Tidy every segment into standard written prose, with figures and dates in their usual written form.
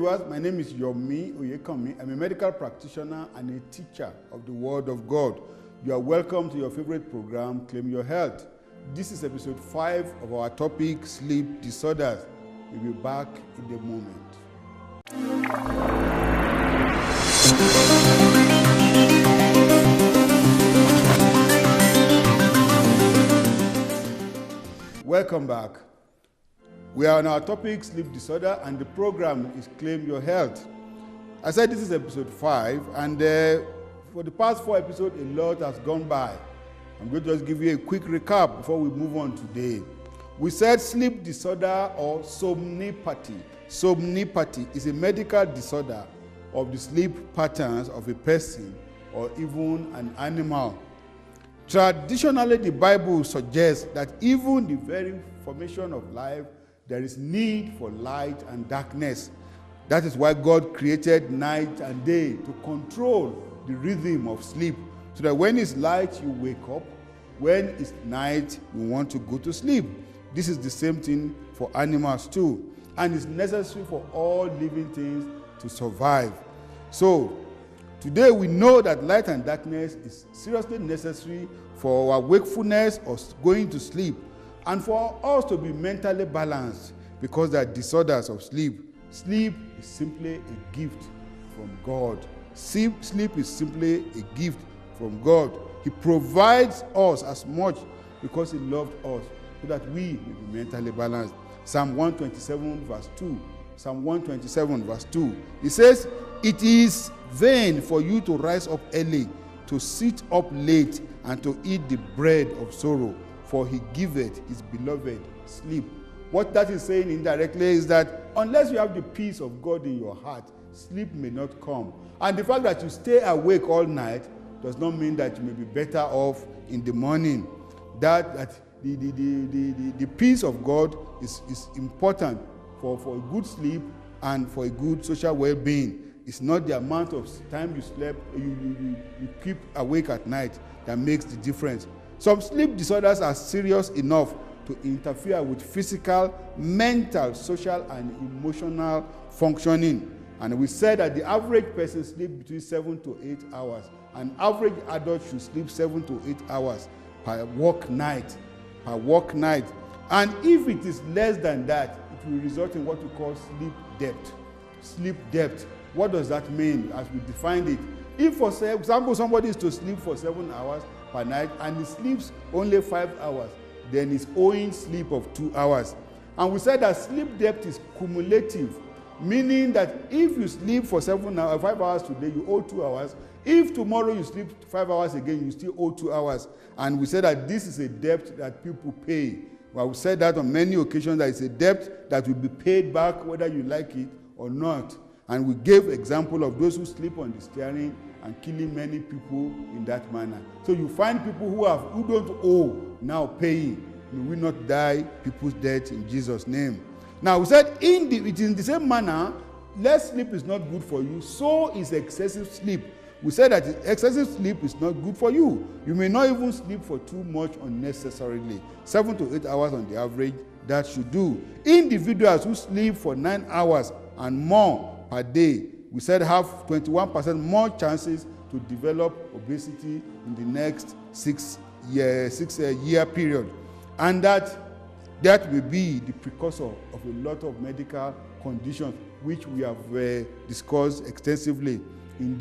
believers. My name is Yomi Oyekanmi. I'm a medical practitioner and a teacher of the Word of God. You are welcome to your favorite program, Claim Your Health. This is episode 5 of our topic, Sleep Disorders. We'll be back in a moment. Welcome back. We are on our topic, sleep disorder, and the program is Claim Your Health. I said this is episode 5, and for the past 4 episodes, a lot has gone by. I'm going to just give you a quick recap before we move on today. We said sleep disorder or somnipathy. Somnipathy is a medical disorder of the sleep patterns of a person or even an animal. Traditionally, the Bible suggests that even the very formation of life, there is need for light and darkness. That is why God created night and day to control the rhythm of sleep, so that when it's light, you wake up. When it's night, you want to go to sleep. This is the same thing for animals too, and it's necessary for all living things to survive. So, today we know that light and darkness is seriously necessary for our wakefulness or going to sleep, and for us to be mentally balanced, because there are disorders of sleep. Sleep is simply a gift from God. Sleep is simply a gift from God. He provides us as much because He loved us, so that we may be mentally balanced. Psalm 127 verse 2. Psalm 127 verse 2. It says, "It is vain for you to rise up early, to sit up late, and to eat the bread of sorrow, for He giveth His beloved sleep." What that is saying indirectly is that unless you have the peace of God in your heart, sleep may not come. And the fact that you stay awake all night does not mean that you may be better off in the morning. That the peace of God is important for a good sleep and for a good social well-being. It's not the amount of time you slept, you keep awake at night that makes the difference. Some sleep disorders are serious enough to interfere with physical, mental, social, and emotional functioning. And we said that the average person sleeps between 7 to 8 hours. An average adult should sleep 7 to 8 hours per work night. And if it is less than that, it will result in what we call sleep debt. Sleep debt. What does that mean as we defined it? If, for example, somebody is to sleep for 7 hours per night and he sleeps only 5 hours, then he's owing sleep of 2 hours. And we said that sleep debt is cumulative, meaning that if you sleep for 5 hours today, you owe 2 hours. If tomorrow you sleep 5 hours again, you still owe 2 hours. And we said that this is a debt that people pay. Well, we said that on many occasions, that it's a debt that will be paid back whether you like it or not. And we gave example of those who sleep on the steering and killing many people in that manner. So you find people who don't owe now paying. May we not die people's debt in Jesus' name. Now we said it is in the same manner, less sleep is not good for you, so is excessive sleep. We said that excessive sleep is not good for you. You may not even sleep for too much unnecessarily. 7 to 8 hours on the average, that should do. Individuals who sleep for 9 hours and more per day, we said have 21% more chances to develop obesity in the next 6-year period. And that will be the precursor of a lot of medical conditions, which we have discussed extensively in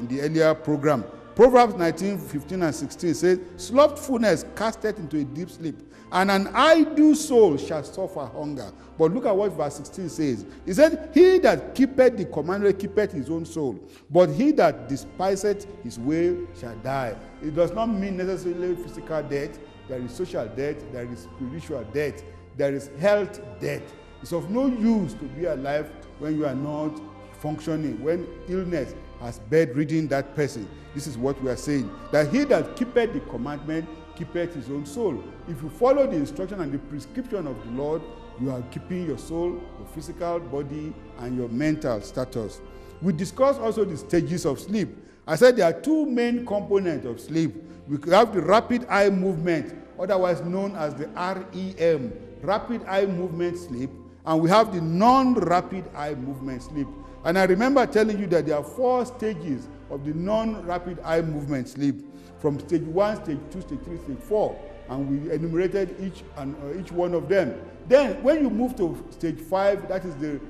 the earlier program. Proverbs 19:15 and 16 says, "Slothfulness casteth into a deep sleep, and an idle soul shall suffer hunger." But look at what verse 16 says. It said, "He that keepeth the commandment keepeth his own soul, but he that despiseth his way shall die." It does not mean necessarily physical death. There is social death, there is spiritual death, there is health death. It's of no use to be alive when you are not functioning, when illness has bedridden that person. This is what we are saying, that he that keepeth the commandment keepeth his own soul. If you follow the instruction and the prescription of the Lord, you are keeping your soul, your physical body, and your mental status. We discussed also the stages of sleep. I said there are 2 main components of sleep. We have the rapid eye movement, otherwise known as the REM, rapid eye movement sleep, And we have the non-rapid eye movement sleep. And I remember telling you that there are 4 stages of the non-rapid eye movement sleep, from stage 1, stage 2, stage 3, stage 4. And we enumerated each one of them. Then when you move to stage 5, that is the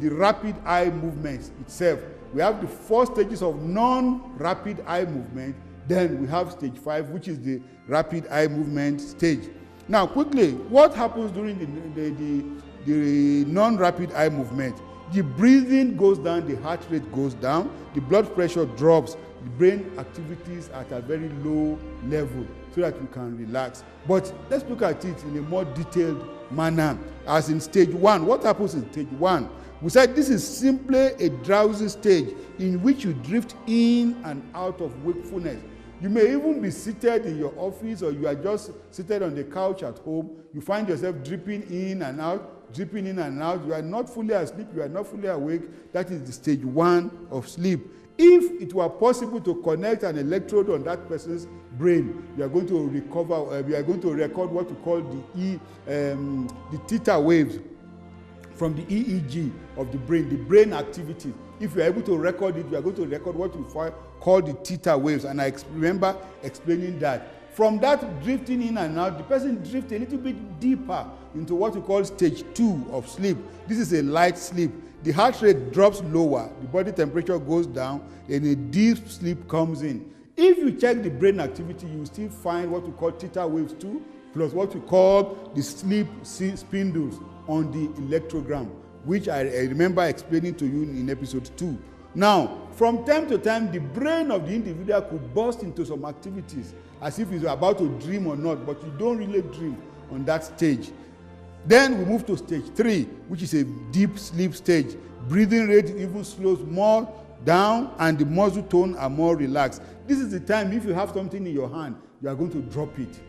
rapid eye movement itself. We have the 4 stages of non-rapid eye movement. Then we have stage 5, which is the rapid eye movement stage. Now quickly, what happens during the non-rapid eye movement? The breathing goes down, the heart rate goes down, the blood pressure drops, the brain activities at a very low level so that you can relax. But let's look at it in a more detailed manner. As in stage 1, what happens in stage 1? We said this is simply a drowsy stage in which you drift in and out of wakefulness. You may even be seated in your office, or you are just seated on the couch at home. You find yourself dripping in and out, dripping in and out. You are not fully asleep, you are not fully awake. That is the stage 1 of sleep. If it were possible to connect an electrode on that person's brain, you are going to recover. We are going to record what we call the theta waves from the EEG of the brain activity. If you are able to record it, we are going to record what we call the theta waves. And I remember explaining that. From that drifting in and out, the person drifts a little bit deeper into what we call stage 2 of sleep. This is a light sleep. The heart rate drops lower, the body temperature goes down, and a deep sleep comes in. If you check the brain activity, you will still find what we call theta waves 2, plus what we call the sleep spindles on the electrogram, which I remember explaining to you in episode 2. Now, from time to time, the brain of the individual could burst into some activities as if he's about to dream or not, but you don't really dream on that stage. Then we move to stage 3, which is a deep sleep stage. Breathing rate even slows more down, and the muscle tone are more relaxed. This is the time, if you have something in your hand, you are going to drop it.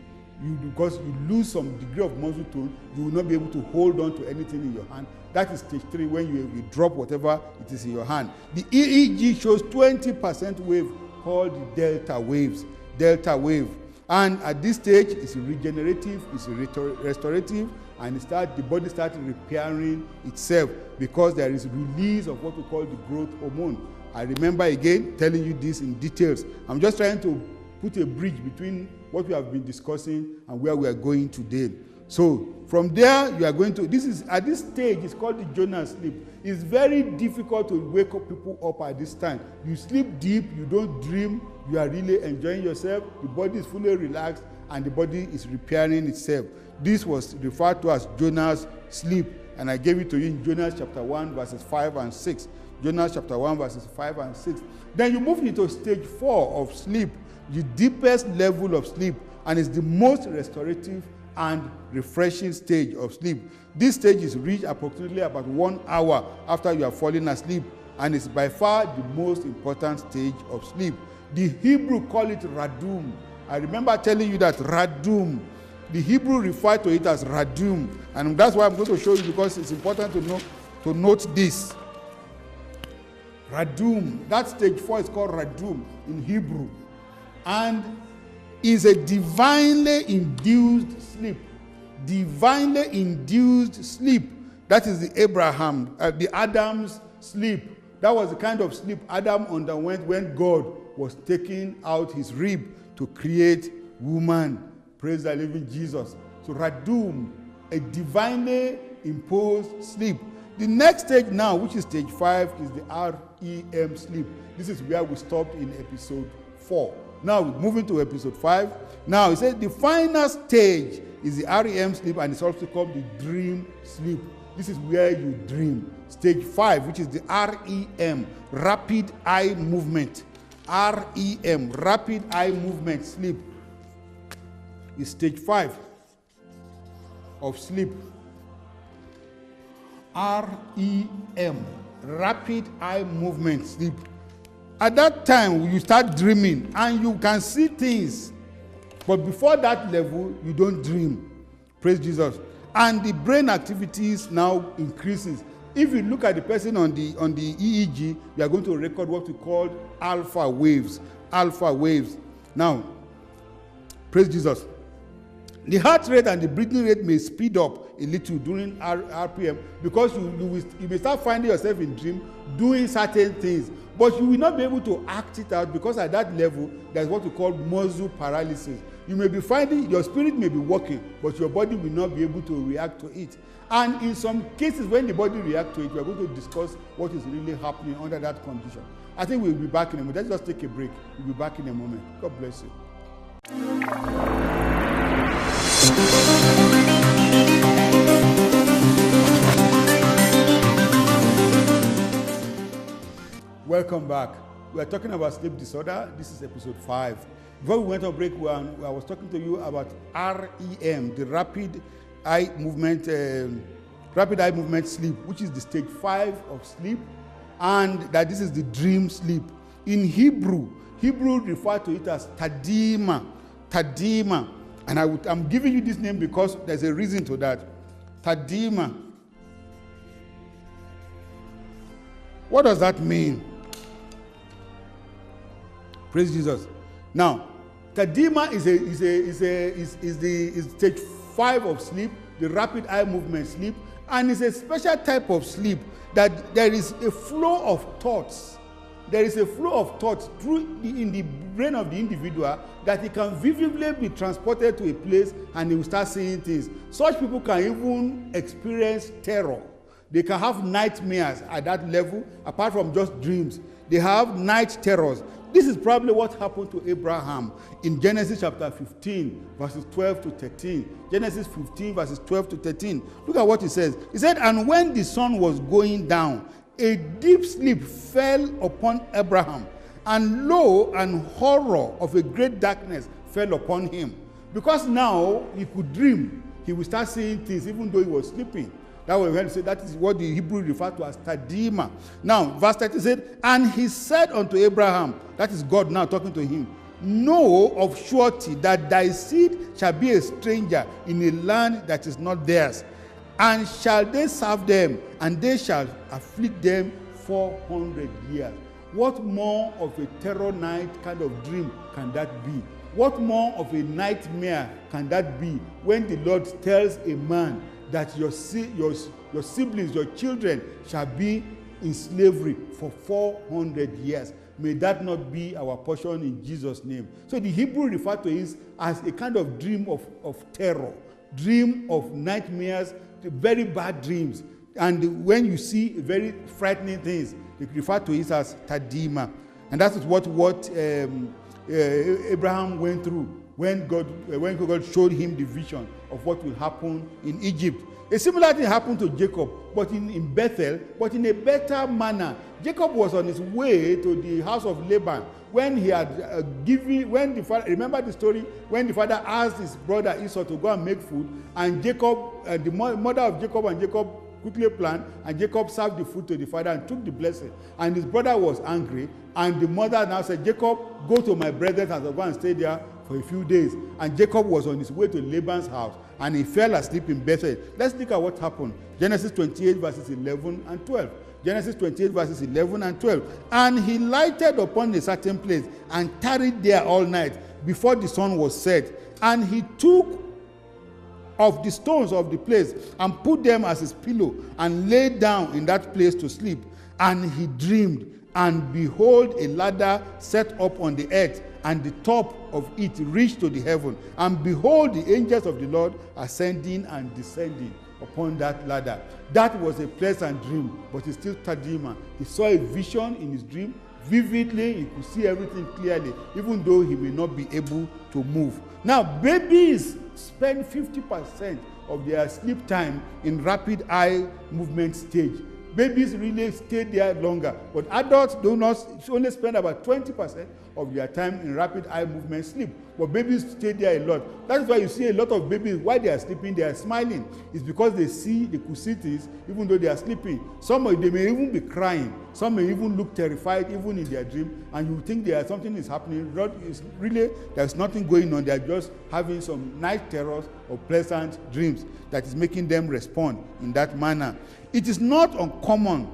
Because you lose some degree of muscle tone, you will not be able to hold on to anything in your hand. That is stage 3, when you drop whatever it is in your hand. The EEG shows 20% wave called the delta waves. Delta wave. And at this stage, it's regenerative, it's restorative, and the body starts repairing itself because there is release of what we call the growth hormone. I remember again telling you this in details. I'm just trying to put a bridge between what we have been discussing and where we are going today. So from there, you are going to, at this stage, it's called the Jonah sleep. It's very difficult to wake up people up at this time. You sleep deep, you don't dream, you are really enjoying yourself, the body is fully relaxed, and the body is repairing itself. This was referred to as Jonah's sleep, and I gave it to you in Jonah chapter 1, verses 5 and 6. Jonah chapter 1, verses 5 and 6. Then you move into stage 4 of sleep, the deepest level of sleep, and it's the most restorative and refreshing stage of sleep. This stage is reached approximately about 1 hour after you are falling asleep, and it's by far the most important stage of sleep. The Hebrew call it radum. I remember telling you that radum, the Hebrew referred to it as radum, and that's why I'm going to show you, because it's important to note this. Radum, that stage 4 is called radum in Hebrew, and is a divinely induced sleep. Divinely induced sleep. That is the Adam's sleep. That was the kind of sleep Adam underwent when God was taking out his rib to create woman. Praise the living Jesus. So radum, a divinely imposed sleep. The next stage now, which is stage 5, is the REM sleep. This is where we stopped in episode 4. Now, moving to episode 5. Now, he said the final stage is the REM sleep, and it's also called the dream sleep. This is where you dream. Stage 5, which is the REM, rapid eye movement. REM, rapid eye movement sleep, is stage 5 of sleep. REM, rapid eye movement sleep. At that time, you start dreaming and you can see things. But before that level, you don't dream. Praise Jesus. And the brain activities now increases. If you look at the person on the EEG, you are going to record what we call alpha waves. Alpha waves. Now, praise Jesus. The heart rate and the breathing rate may speed up a little during RPM because you may start finding yourself in dream doing certain things, but you will not be able to act it out because at that level, there's what we call muscle paralysis. You may be finding your spirit may be working, but your body will not be able to react to it. And in some cases, when the body reacts to it, we are going to discuss what is really happening under that condition. I think we'll be back in a moment. Let's just take a break. We'll be back in a moment. God bless you. Welcome back. We are talking about sleep disorder. This is episode 5. Before we went on break, I was talking to you about REM, the rapid eye movement sleep, which is the stage 5 of sleep, and that this is the dream sleep. In Hebrew refer to it as tadima. And I'm giving you this name because there's a reason to that. Tadima. What does that mean? Praise Jesus. Now, tadima is stage 5 of sleep, the rapid eye movement sleep, and it's a special type of sleep that there is a flow of thoughts. There is a flow of thoughts in the brain of the individual that it can vividly be transported to a place and he will start seeing things. Such people can even experience terror. They can have nightmares at that level, apart from just dreams. They have night terrors. This is probably what happened to Abraham in Genesis chapter 15, verses 12 to 13. Genesis 15, verses 12 to 13. Look at what it says. It said, "And when the sun was going down, a deep sleep fell upon Abraham, and lo, an horror of a great darkness fell upon him." Because now he could dream. He would start seeing things even though he was sleeping. That was when he said that is what the Hebrew referred to as tadima. Now, verse 30 said, "And he said unto Abraham," that is God now talking to him, "Know of surety that thy seed shall be a stranger in a land that is not theirs. And shall they serve them, and they shall afflict them 400 years. What more of a terror night kind of dream can that be? What more of a nightmare can that be when the Lord tells a man that your siblings, your children shall be in slavery for 400 years? May that not be our portion in Jesus' name. So the Hebrew referred to it as a kind of dream of terror, dream of nightmares, very bad dreams. And when you see very frightening things, they refer to it as tadima. And that is what Abraham went through when God showed him the vision of what will happen in Egypt. A similar thing happened to Jacob, but in Bethel, but in a better manner. Jacob was on his way to the house of Laban when he had remember the story when the father asked his brother Esau to go and make food, and Jacob, the mother of Jacob and Jacob quickly planned, and Jacob served the food to the father and took the blessing. And his brother was angry, and the mother now said, "Jacob, go to my brother's house and go and stay there for a few days." And Jacob was on his way to Laban's house, and he fell asleep in Bethel. Let's look at what happened. Genesis 28, verses 11 and 12. Genesis 28, verses 11 and 12. "And he lighted upon a certain place, and tarried there all night, before the sun was set. And he took of the stones of the place, and put them as his pillow, and lay down in that place to sleep. And he dreamed, and behold, a ladder set up on the earth, and the top of it reached to the heaven. And behold, the angels of the Lord ascending and descending upon that ladder." That was a pleasant dream, but it's still tadima. He saw a vision in his dream vividly. He could see everything clearly, even though he may not be able to move. Now, babies spend 50% of their sleep time in rapid eye movement stage. Babies really stay there longer, but adults do not only spend about 20% of their time in rapid eye movement sleep. But babies stay there a lot. That's why you see a lot of babies, while they are sleeping, they are smiling. It's because they could see things even though they are sleeping. They may even be crying. Some may even look terrified even in their dream, and you think something is happening. There's nothing going on. They are just having some night terrors or pleasant dreams that is making them respond in that manner. It is not uncommon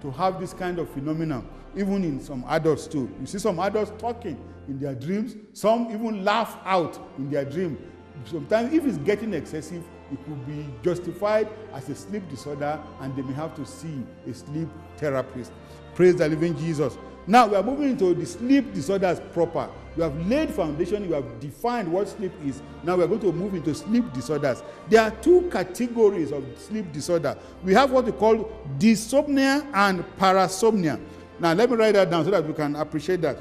to have this kind of phenomenon, even in some adults too. You see some adults talking in their dreams. Some even laugh out in their dream. Sometimes if it's getting excessive, it could be justified as a sleep disorder, and they may have to see a sleep therapist. Praise the living Jesus. Now we are moving into the sleep disorders proper. You have laid foundation, you have defined what sleep is. Now we are going to move into sleep disorders. There are two categories of sleep disorder. We have what we call dysomnia and parasomnia. Now let me write that down so that we can appreciate that.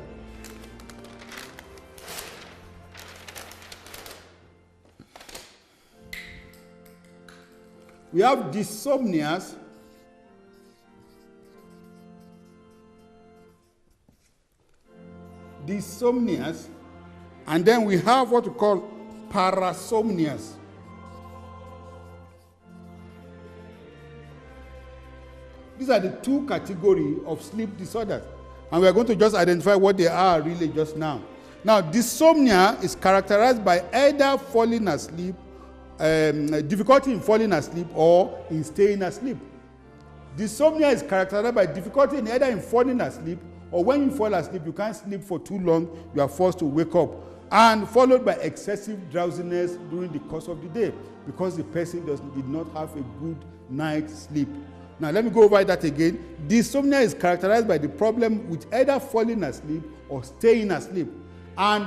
We have dysomnias, and then we have what we call parasomnias. These are the two categories of sleep disorders, and we are going to just identify what they are really just now. Now, dysomnia is characterized by either falling asleep, difficulty in falling asleep or in staying asleep. Dysomnia is characterized by difficulty in either in falling asleep, or when you fall asleep, you can't sleep for too long, you are forced to wake up, and followed by excessive drowsiness during the course of the day because the person did not have a good night's sleep. Now let me go over that again. Dysomnia is characterized by the problem with either falling asleep or staying asleep, and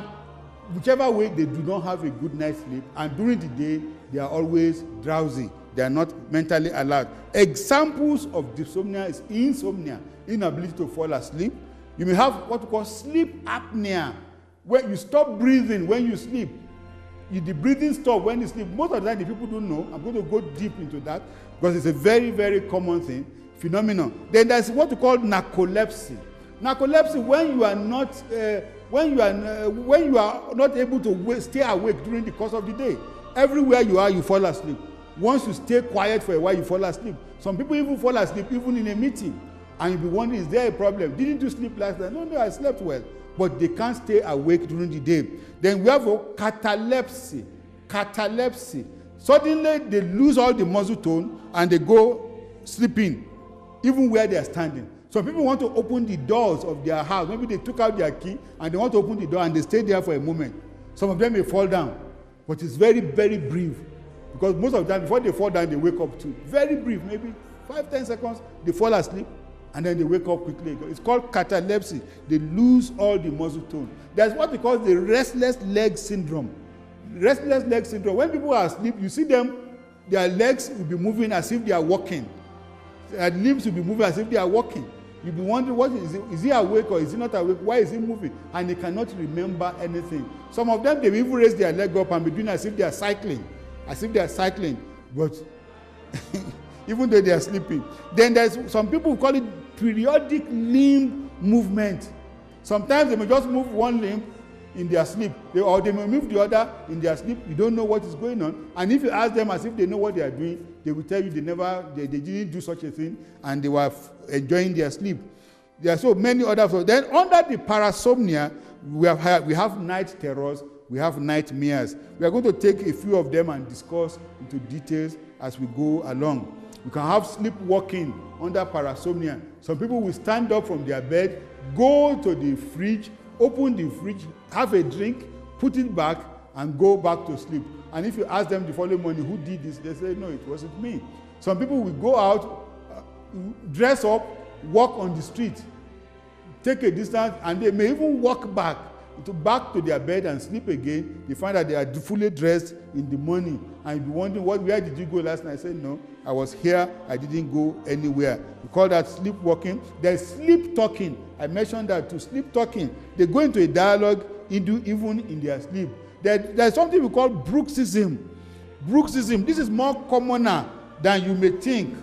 whichever way they do not have a good night's sleep, and during the day they are always drowsy. They are not mentally alert. Examples of dysomnia is insomnia, inability to fall asleep. You may have what we call sleep apnea, where you stop breathing when you sleep. The breathing stops when you sleep. Most of the time, the people don't know. I'm going to go deep into that because it's a very, very common phenomenon. Then there's what we call narcolepsy. Narcolepsy, when you are not able to stay awake during the course of the day. Everywhere you are, you fall asleep. Once you stay quiet for a while, you fall asleep. Some people even fall asleep even in a meeting. And you'll be wondering, is there a problem? Didn't you sleep last night? No, I slept well. But they can't stay awake during the day. Then we have catalepsy. Catalepsy. Suddenly, they lose all the muscle tone and they go sleeping, even where they are standing. Some people want to open the doors of their house. Maybe they took out their key and they want to open the door and they stay there for a moment. Some of them may fall down. But it's very, very brief. Because most of the time, before they fall down, they wake up too. Very brief, maybe 5-10 seconds, they fall asleep. And then they wake up quickly. It's called catalepsy. They lose all the muscle tone. There's what we call the restless leg syndrome. Restless leg syndrome. When people are asleep, you see them, their legs will be moving as if they are walking. Their limbs will be moving as if they are walking. You'll be wondering, what is he awake or is he not awake? Why is he moving? And they cannot remember anything. Some of them, they will even raise their leg up and be doing as if they are cycling. As if they are cycling. But even though they are sleeping. Then there's some people who call it periodic limb movement. Sometimes they may just move one limb in their sleep, or they may move the other in their sleep. You don't know what is going on. And if you ask them as if they know what they are doing, they will tell you they didn't do such a thing, and they were enjoying their sleep. There are so many others. So then under the parasomnia, we have night terrors, we have nightmares. We are going to take a few of them and discuss into details as we go along. You can have sleepwalking under parasomnia. Some people will stand up from their bed, go to the fridge, open the fridge, have a drink, put it back, and go back to sleep. And if you ask them the following morning, who did this? They say, no, it wasn't me. Some people will go out, dress up, walk on the street, take a distance, and they may even walk back to their bed and sleep again. They find that they are fully dressed in the morning. And you'll be wondering, where did you go last night? I said, no, I was here. I didn't go anywhere. We call that sleepwalking. There's sleep talking. I mentioned that to sleep talking. They go into a dialogue even in their sleep. There's something we call bruxism. Bruxism. This is more commoner than you may think.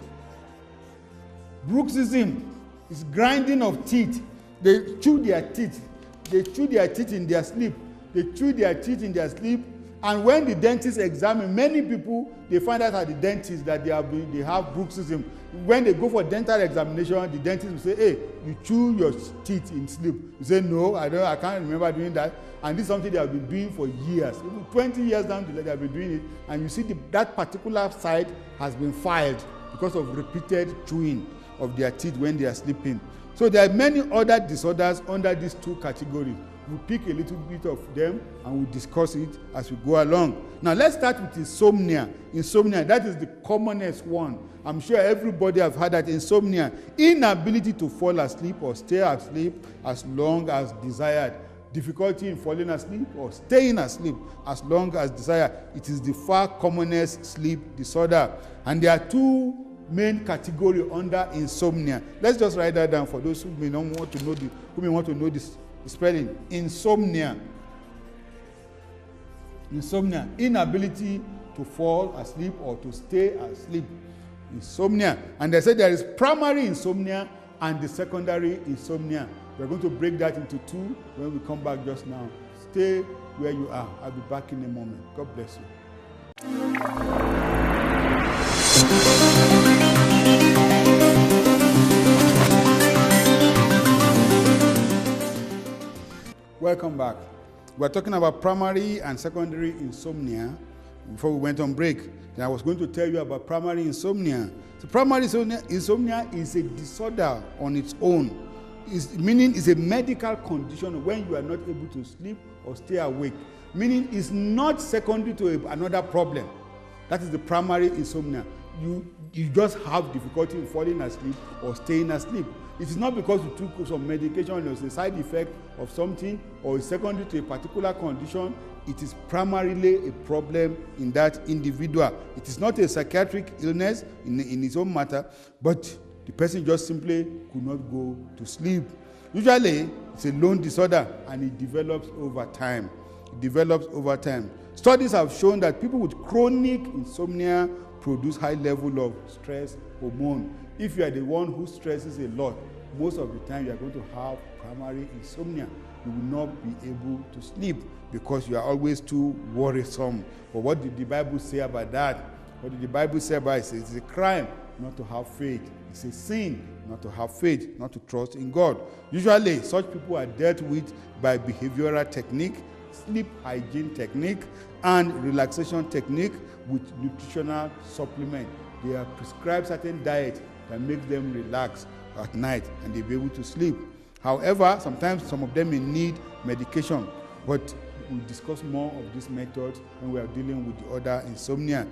Bruxism is grinding of teeth. They chew their teeth. They chew their teeth in their sleep. They chew their teeth in their sleep. And when the dentist examine, many people, they find out at the dentist that they have bruxism. When they go for dental examination, the dentist will say, hey, you chew your teeth in sleep. You say, no, I can't remember doing that. And this is something they have been doing for years. Even 20 years down the line, they have been doing it. And you see that particular side has been filed because of repeated chewing of their teeth when they are sleeping. So there are many other disorders under these two categories. We'll pick a little bit of them and we'll discuss it as we go along. Now let's start with insomnia. Insomnia, that is the commonest one. I'm sure everybody have had that. Insomnia, inability to fall asleep or stay asleep as long as desired. Difficulty in falling asleep or staying asleep as long as desired. It is the far commonest sleep disorder. And there are two main categories under insomnia. Let's just write that down for those who may not want to know who may want to know this spelling. Insomnia. Insomnia, inability to fall asleep or to stay asleep. Insomnia. And they said there is primary insomnia and the secondary insomnia. We're going to break that into two when we come back just now. Stay where you are. I'll be back in a moment. God bless you. Welcome back. We're talking about primary and secondary insomnia before we went on break. Then I was going to tell you about primary insomnia. So primary insomnia is a disorder on its own. Meaning it's a medical condition when you are not able to sleep or stay awake. Meaning it's not secondary to another problem. That is the primary insomnia. You just have difficulty in falling asleep or staying asleep. It is not because you took some medication or it's a side effect of something or it's secondary to a particular condition. It is primarily a problem in that individual. It is not a psychiatric illness in its own matter, but the person just simply could not go to sleep. Usually, it's a lone disorder and it develops over time. Studies have shown that people with chronic insomnia produce high level of stress hormone. If you are the one who stresses a lot, most of the time you are going to have primary insomnia. You will not be able to sleep because you are always too worrisome. But what did the Bible say about that? What did the Bible say about it? It's a crime not to have faith. It's a sin not to have faith, not to trust in God. Usually, such people are dealt with by behavioral technique, sleep hygiene technique, and relaxation technique with nutritional supplement. They are prescribed certain diet that makes them relax at night and they'll be able to sleep. However, sometimes some of them may need medication, but we'll discuss more of these methods when we are dealing with the other insomnia.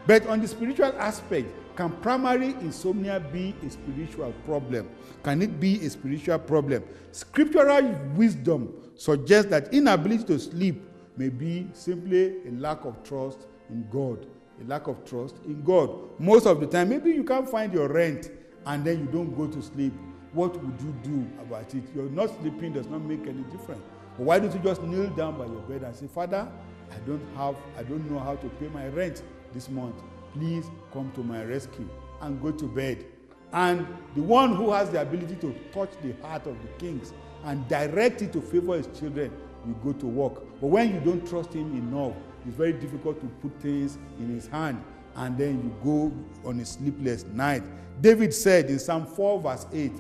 But on the spiritual aspect, can primary insomnia be a spiritual problem? Can it be a spiritual problem? Scriptural wisdom suggests that inability to sleep may be simply a lack of trust in God. A lack of trust in God. Most of the time, maybe you can't find your rent and then you don't go to sleep. What would you do about it? You're not sleeping does not make any difference. But why don't you just kneel down by your bed and say, Father, I don't know how to pay my rent this month. Please come to my rescue and go to bed. And the one who has the ability to touch the heart of the kings and direct it to favor his children, you go to work. But when you don't trust him enough, it's very difficult to put things in his hand, and then you go on a sleepless night. David said in Psalm 4 verse 8,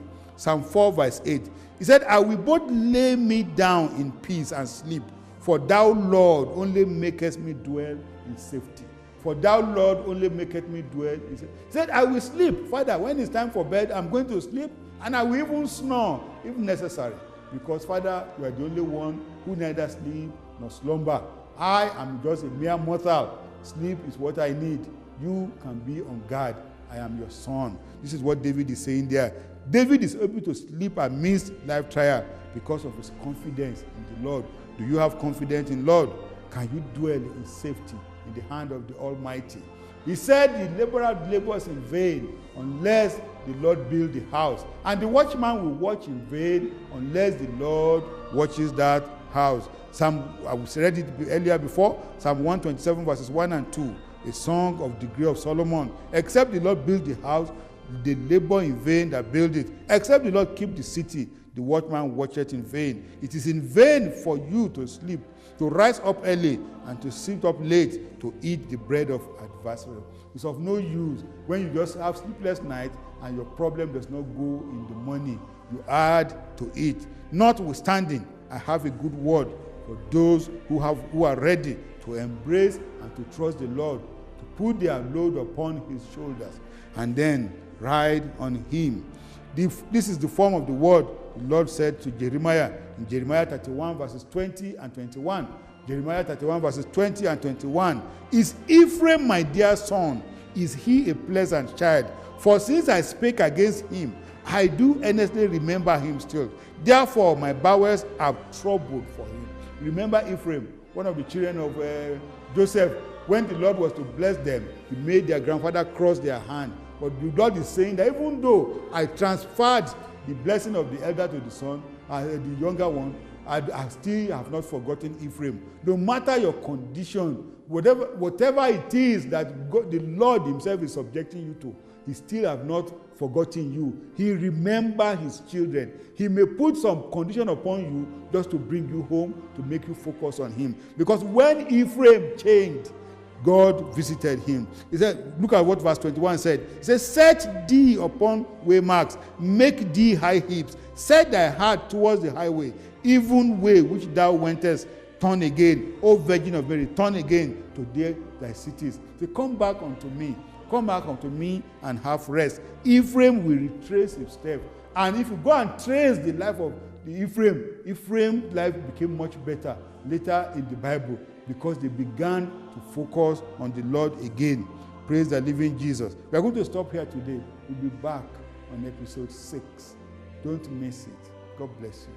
he said, I will both lay me down in peace and sleep, for thou, Lord, only makest me dwell in safety. For thou, Lord, only maketh me dwell in safety. He said, I will sleep. Father, when it's time for bed, I'm going to sleep, and I will even snore, if necessary. Because, Father, you are the only one who neither sleep nor slumber. I am just a mere mortal. Sleep is what I need. You can be on guard. I am your son. This is what David is saying there. David is able to sleep amidst life trial because of his confidence in the Lord. Do you have confidence in the Lord? Can you dwell in safety in the hand of the Almighty? He said the laborer labors in vain unless the Lord build the house. And the watchman will watch in vain unless the Lord watches that house. I read it earlier before, Psalm 127 verses 1 and 2, a song of degree of Solomon. Except the Lord build the house, they labor in vain that build it. Except the Lord keep the city, the watchman watcheth in vain. It is in vain for you to sleep, to rise up early, and to sit up late to eat the bread of adversary. It's of no use when you just have sleepless night and your problem does not go in the money you add to it. Notwithstanding, I have a good word for those who are ready to embrace and to trust the Lord, to put their load upon his shoulders and then ride on him. This is the form of the word the Lord said to Jeremiah in Jeremiah 31 verses 20 and 21. Jeremiah 31 verses 20 and 21. Is Ephraim my dear son? Is he a pleasant child? For since I spake against him, I do earnestly remember him still. Therefore my bowels are troubled for him. Remember Ephraim, one of the children of Joseph. When the Lord was to bless them, he made their grandfather cross their hand. But the Lord is saying that even though I transferred the blessing of the elder to the son, the younger one, I still have not forgotten Ephraim. No matter your condition, whatever it is that God, the Lord himself is subjecting you to, he still have not forgotten you. He remembers his children. He may put some condition upon you just to bring you home, to make you focus on him. Because when Ephraim changed, God visited him. He said, look at what verse 21 said. He said, set thee upon waymarks, make thee high heaps, set thy heart towards the highway, even way which thou wentest, turn again, O Virgin of Mary, turn again to thy cities. Say, come back unto me. Come back unto me and have rest. Ephraim will retrace his step. And if you go and trace the life of the Ephraim's life became much better later in the Bible because they began to focus on the Lord again. Praise the living Jesus. We are going to stop here today. We'll be back on episode 6. Don't miss it. God bless you.